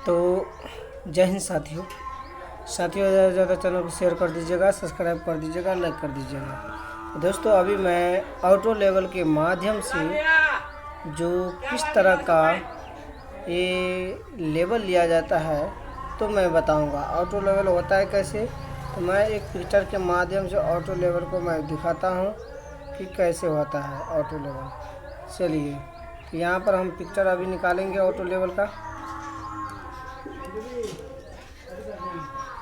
तो जय हिंद साथियों ज़्यादा से ज़्यादा चैनल को शेयर कर दीजिएगा, सब्सक्राइब कर दीजिएगा, लाइक कर दीजिएगा। दोस्तों अभी मैं ऑटो लेवल के माध्यम से जो किस तरह का ये लेवल लिया जाता है तो मैं बताऊंगा। ऑटो लेवल होता है कैसे, तो मैं एक पिक्चर के माध्यम से ऑटो लेवल को मैं दिखाता हूँ कि कैसे होता है ऑटो लेवल। चलिए तो यहाँ पर हम पिक्चर अभी निकालेंगे ऑटो लेवल का।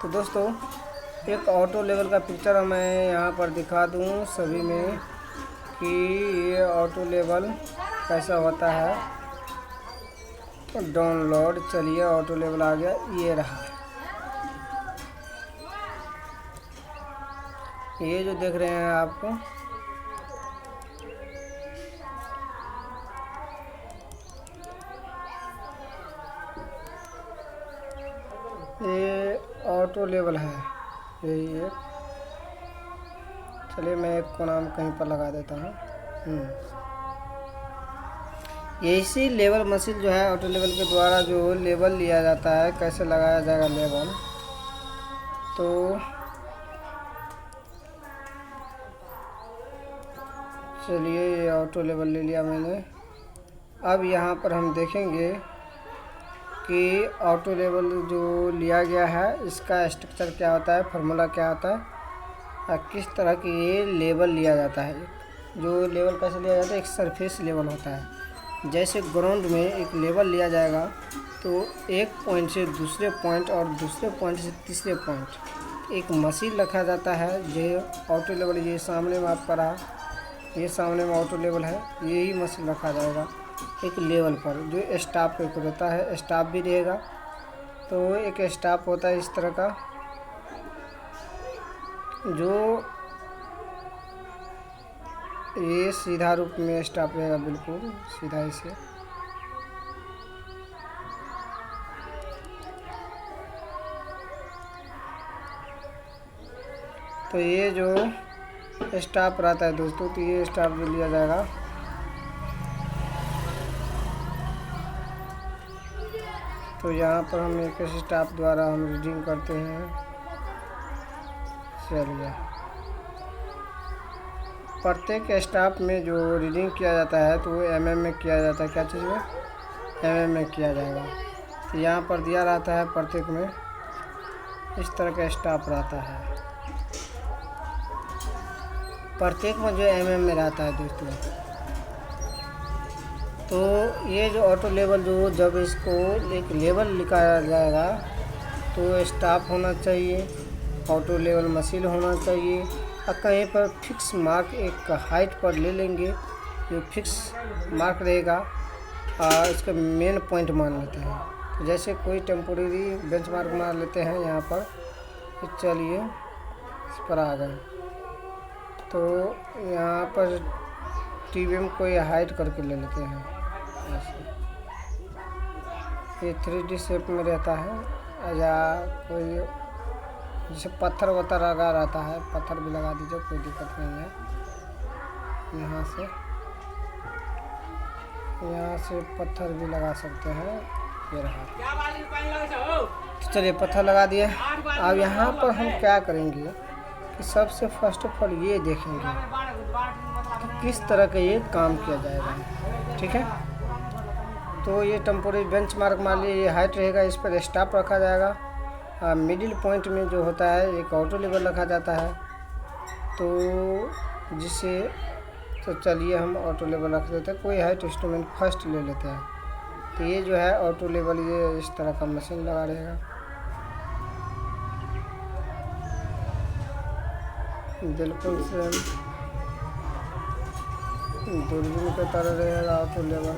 तो दोस्तों एक ऑटो लेवल का पिक्चर मैं यहाँ पर दिखा दूँ सभी में कि ये ऑटो लेवल कैसा होता है। तो डाउनलोड, चलिए ऑटो लेवल आ गया, ये रहा। ये जो देख रहे हैं आपको, ये ऑटो लेवल है। यही है, चलिए मैं एक को नाम कहीं पर लगा देता हूँ। यही लेवल मशीन जो है ऑटो लेवल के द्वारा जो लेवल लिया जाता है, कैसे लगाया जाएगा लेवल। तो चलिए ये ऑटो लेवल ले लिया मैंने। अब यहाँ पर हम देखेंगे कि ऑटो लेवल जो लिया गया है इसका स्ट्रक्चर क्या होता है, फार्मूला क्या होता है और किस तरह की ये लेवल लिया जाता है। जो लेवल कैसे लिया जाता है, एक सरफेस लेवल होता है। जैसे ग्राउंड में एक लेवल लिया जाएगा तो एक पॉइंट से दूसरे पॉइंट और दूसरे पॉइंट से तीसरे पॉइंट एक मशीन रखा जाता है। जो ऑटो लेवल, ये सामने में आपका रहा, ये सामने में ऑटो लेवल है, यही मशीन रखा जाएगा एक लेवल पर। जो स्टाफ एक रहता है, स्टाफ भी रहेगा। तो एक स्टाफ होता है इस तरह का, जो ये सीधा रूप में स्टाफ रहेगा, बिल्कुल सीधा इसे। तो ये जो स्टाफ रहता है दोस्तों, तो ये स्टाफ भी लिया जाएगा। तो यहाँ पर हम एक स्टाफ द्वारा हम रीडिंग करते हैं। चलिए प्रत्येक स्टाफ में जो रीडिंग किया जाता है तो वो mm में किया जाता है। क्या चीज़ में? mm में किया जाएगा। तो यहाँ पर दिया रहता है प्रत्येक में इस तरह का स्टाफ रहता है। प्रत्येक में जो mm में रहता है दोस्तों। तो ये जो ऑटो लेवल जो जब इसको एक लेवल लिखाया जाएगा तो स्टाफ होना चाहिए, ऑटो लेवल मशीन होना चाहिए और कहीं पर फिक्स मार्क एक हाइट पर ले लेंगे। जो फिक्स मार्क रहेगा और इसका मेन पॉइंट मान लेते हैं। तो जैसे कोई टेम्पोरेरी बेंचमार्क मान लेते हैं यहाँ पर। तो चलिए इस पर आ गए। तो यहाँ पर TBM को ये हाइट करके ले लेते हैं। ये 3D शेप में रहता है, या कोई जैसे पत्थर वत्थर लगा रहता है, पत्थर भी लगा दीजिए, कोई दिक्कत नहीं है। यहाँ से पत्थर भी लगा सकते हैं। ये रहा। तो चलिए पत्थर लगा दिए। अब यहाँ पर हम क्या करेंगे कि सबसे फर्स्ट ऑफ ऑल ये देखेंगे कि किस तरह का ये काम किया जाएगा। ठीक है, तो ये टेम्पोरेरी बेंच मार्क मान लीजिए, ये हाइट रहेगा, इस पर स्टाफ रखा जाएगा। मिडिल पॉइंट में जो होता है एक ऑटो लेवल रखा जाता है। तो जिससे तो चलिए हम ऑटो लेवल रख देते हैं। कोई हाइट इंस्ट्रूमेंट फर्स्ट ले लेते हैं। तो ये जो है ऑटो लेवल, ये इस तरह का मशीन लगा रहेगा, बिल्कुल से दूरबीन की तरह रहेगा ऑटो लेवल।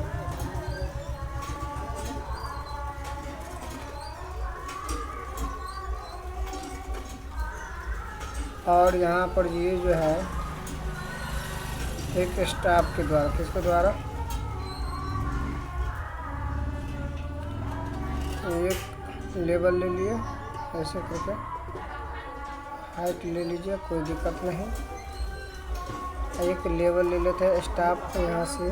और यहाँ पर ये जो है एक स्टाफ के द्वारा, किसके द्वारा, एक लेवल ले लिए ऐसे करके, हाइट ले लीजिए, कोई दिक्कत नहीं। एक लेवल ले लेते हैं स्टाफ, यहाँ से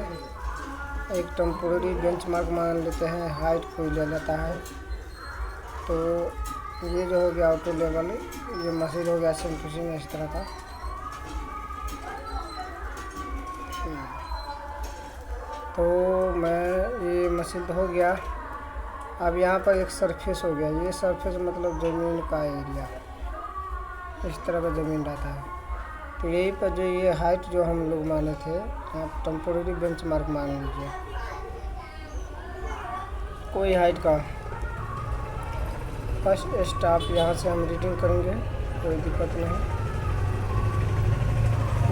एक टेम्पोरेरी बेंचमार्क मान लेते हैं, हाइट कोई ले लेता है। तो ये जो हो गया ऑटो लेवल, ये मशीन हो गया सेम टू सेम इस तरह का। तो मैं ये मशीन तो हो गया। अब यहाँ पर एक सरफेस हो गया, ये सरफेस मतलब ज़मीन का एरिया, इस तरह का ज़मीन रहता है। तो यहीं पर जो ये हाइट जो हम लोग माने थे, आप टेम्पोरेरी बेंचमार्क मान लीजिए, कोई हाइट का फर्स्ट स्टॉप यहाँ से हम रीडिंग करेंगे, कोई दिक्कत नहीं।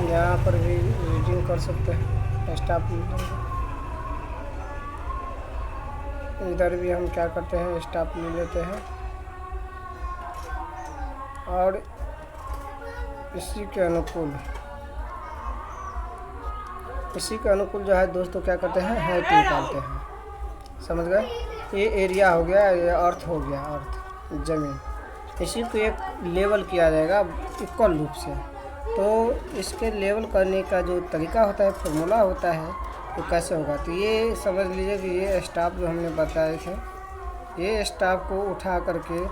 यहाँ पर भी रीडिंग कर सकते हैं स्टॉप लीजिए। इधर भी हम क्या करते हैं, स्टॉप ले लेते हैं और इसी के अनुकूल जो है दोस्तों क्या करते हैं, हाइट निकालते हैं। समझ गए? ये एरिया हो गया, ये अर्थ हो गया, अर्थ ज़मीन। इसी को एक लेवल किया जाएगा इक्वल रूप से। तो इसके लेवल करने का जो तरीका होता है, फार्मूला होता है, तो कैसे होगा, तो ये समझ लीजिए कि ये स्टाफ जो हमने बताए थे, ये स्टाफ को उठा करके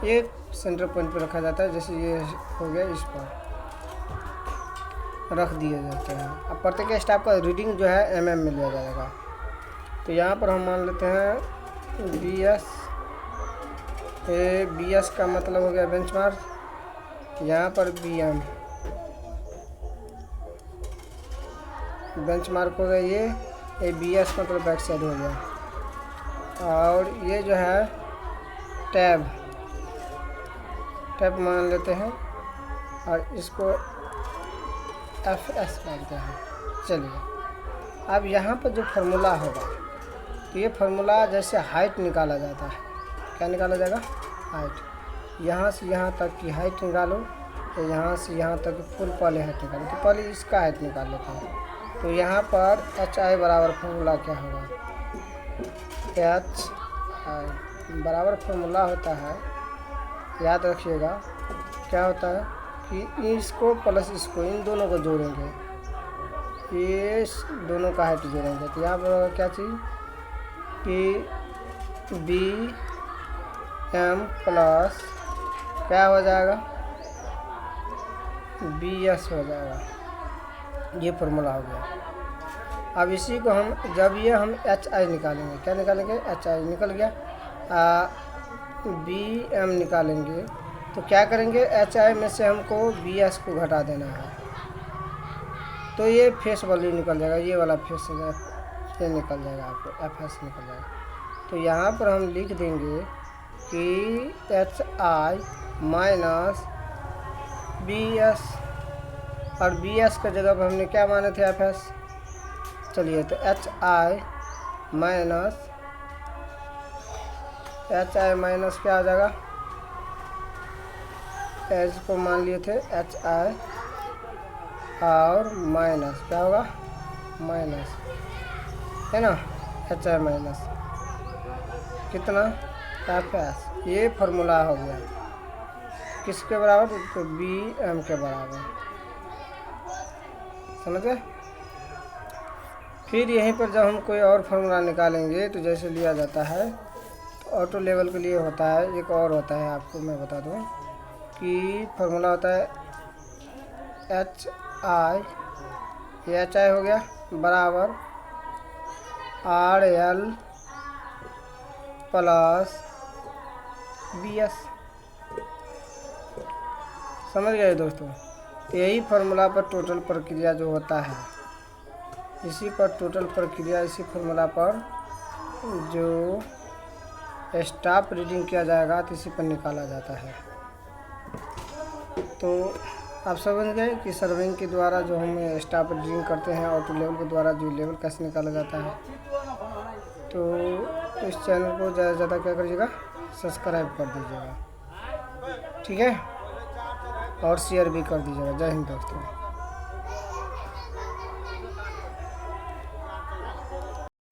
एक सेंटर पॉइंट पर रखा जाता है। जैसे ये हो गया, इस पर रख दिए जाते हैं। अब प्रत्येक स्टाफ का रीडिंग जो है mm में लिया जाएगा। तो यहाँ पर हम मान लेते हैं BS। BS का मतलब हो गया बेंचमार्क, यहाँ पर BM बेंचमार्क हो गया। ये BS मतलब बैक साइड हो गया। और ये जो है टैब मान लेते हैं और इसको FS मानते हैं। चलिए, अब यहाँ पर जो फार्मूला होगा, तो ये फार्मूला जैसे हाइट निकाला जाता है, क्या निकाला जाएगा, हाइट। यहाँ से यहाँ तक की हाइट निकालो, तो यहाँ से यहाँ तक फुल पहले हाइट निकालो। तो पहले इसका हाइट निकाल लेते हैं। तो यहाँ पर HI बराबर फार्मूला क्या होगा, HI बराबर फार्मूला होता है, याद रखिएगा क्या होता है कि इसको प्लस इसको, इन दोनों को जोड़ेंगे, ये दोनों का हाइट जोड़ेंगे। तो यहाँ पर होगा क्या चीज़ कि BM प्लस क्या हो जाएगा, BS हो जाएगा। ये फार्मूला हो गया। अब इसी को हम जब ये हम HI निकालेंगे, क्या निकालेंगे, HI निकल गया, BM निकालेंगे, तो क्या करेंगे, HI में से हमको BS को घटा देना है। तो ये फेस वैल्यू निकल जाएगा, ये वाला फेस ये निकल जाएगा, आपको FS निकल जाएगा। तो यहाँ पर हम लिख देंगे कि HI माइनस BS, और BS का जगह पर हमने क्या माने थे, FS। चलिए, तो HI माइनस क्या आ जाएगा, एच को मान लिए थे HI और माइनस क्या होगा, माइनस है ना, HI माइनस कितना, FS। ये फार्मूला हो गया किसके बराबर, तो BM के बराबर। समझ गए? फिर यहीं पर जब हम कोई और फार्मूला निकालेंगे, तो जैसे लिया जाता है, तो ऑटो लेवल के लिए होता है, एक और होता है, आपको मैं बता दूं कि फार्मूला होता है HI, ये HI हो गया बराबर RL प्लस BS। समझ गए दोस्तों? यही फार्मूला पर टोटल प्रक्रिया जो होता है, इसी पर टोटल प्रक्रिया, इसी फार्मूला पर जो स्टाफ रीडिंग किया जाएगा, तो इसी पर निकाला जाता है। तो आप समझ गए कि सर्विंग के द्वारा जो हम स्टाफ रीडिंग करते हैं, ऑटो लेवल के द्वारा जो लेवल कैसे निकाला जाता है। तो इस चैनल को ज़्यादा से ज़्यादा क्या करिएगा, सब्सक्राइब कर दीजिएगा, ठीक है, और शेयर भी कर दीजिएगा। जय हिंद दोस्तों।